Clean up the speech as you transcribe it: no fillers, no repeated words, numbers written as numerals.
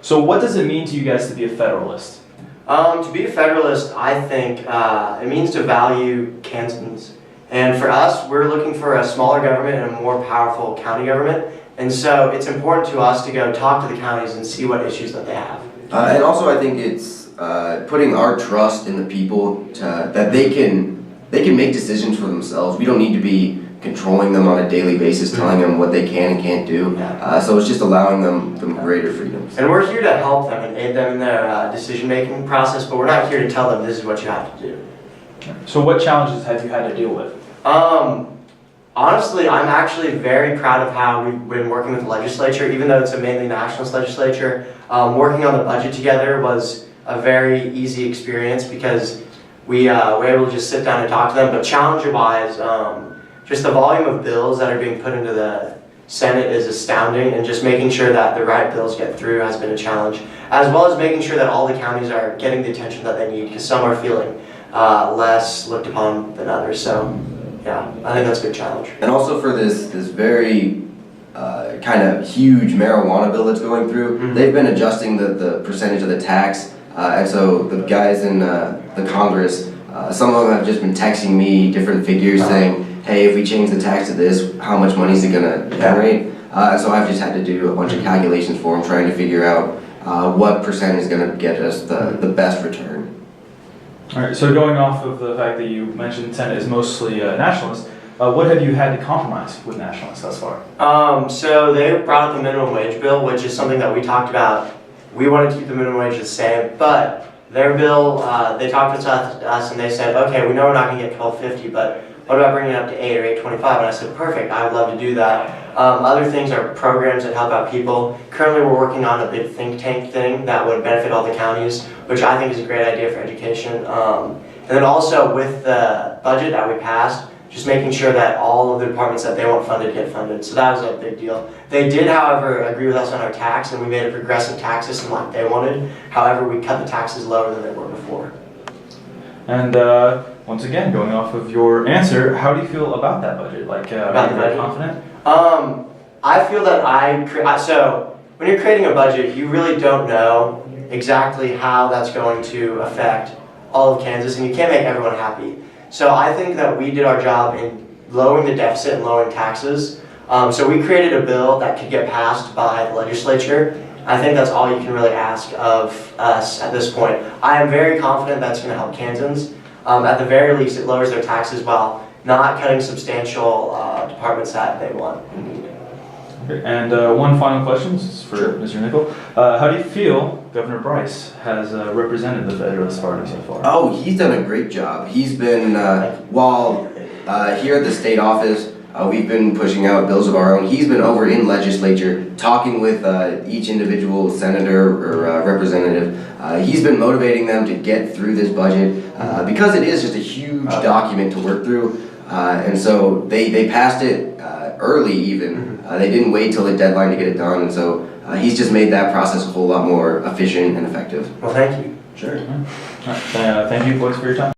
So what does it mean to you guys to be a Federalist? To be a Federalist, I think it means to value Kansans. And for us, we're looking for a smaller government and a more powerful county government. And so it's important to us to go talk to the counties and see what issues that they have. And also I think it's putting our trust in the people that they can make decisions for themselves. We don't need to be controlling them on a daily basis, telling them what they can and can't do. So it's just allowing them greater freedoms. And we're here to help them and aid them in their decision-making process, but we're not here to tell them this is what you have to do. So what challenges have you had to deal with? Honestly, I'm actually very proud of how we've been working with the legislature, even though it's a mainly nationalist legislature. Working on the budget together was a very easy experience because we were able to just sit down and talk to them. But challenge-wise, just the volume of bills that are being put into the Senate is astounding, and just making sure that the right bills get through has been a challenge, as well as making sure that all the counties are getting the attention that they need, because some are feeling less looked upon than others. So yeah, I think that's a big challenge. And also for this very kind of huge marijuana bill that's going through, they've been adjusting the percentage of the tax, and so the guys in the Congress, some of them have just been texting me different figures saying, hey, if we change the tax to this, how much money is it going to generate? So I've just had to do a bunch of calculations for them, trying to figure out what percent is going to get us the best return. All right, so going off of the fact that you mentioned Senate is mostly nationalist, what have you had to compromise with nationalists thus far? So they brought up the minimum wage bill, which is something that we talked about. We wanted to keep the minimum wage the same, but their bill, they talked to us and they said, okay, we know we're not going to get $12.50, but what about bringing it up to $8 or $8.25? And I said, perfect, I would love to do that. Other things are programs that help out people. Currently we're working on a big think tank thing that would benefit all the counties, which I think is a great idea for education. And then also with the budget that we passed, just making sure that all of the departments that they want funded get funded. So that was a big deal. They did, however, agree with us on our tax, and we made a progressive tax system like they wanted. However, we cut the taxes lower than they were before. And once again, going off of your answer, how do you feel about that budget? Like, are you very confident? I feel that so when you're creating a budget, you really don't know exactly how that's going to affect all of Kansas, and you can't make everyone happy. So I think that we did our job in lowering the deficit and lowering taxes. So we created a bill that could get passed by the legislature. I think that's all you can really ask of us at this point. I am very confident that's going to help Kansans. At the very least, it lowers their taxes while not cutting substantial departments that they want and need. Okay. And one final question, this is for Mr. Nickel. How do you feel Governor Bryce has represented the Federalist Party so far? Oh, he's done a great job. He's been, while here at the state office, we've been pushing out bills of our own. He's been over in legislature talking with each individual senator or representative. He's been motivating them to get through this budget because it is just a huge document to work through. And so they passed it early even. They didn't wait till the deadline to get it done. And so he's just made that process a whole lot more efficient and effective. Well, thank you. Sure. All right. Thank you, boys, for your time.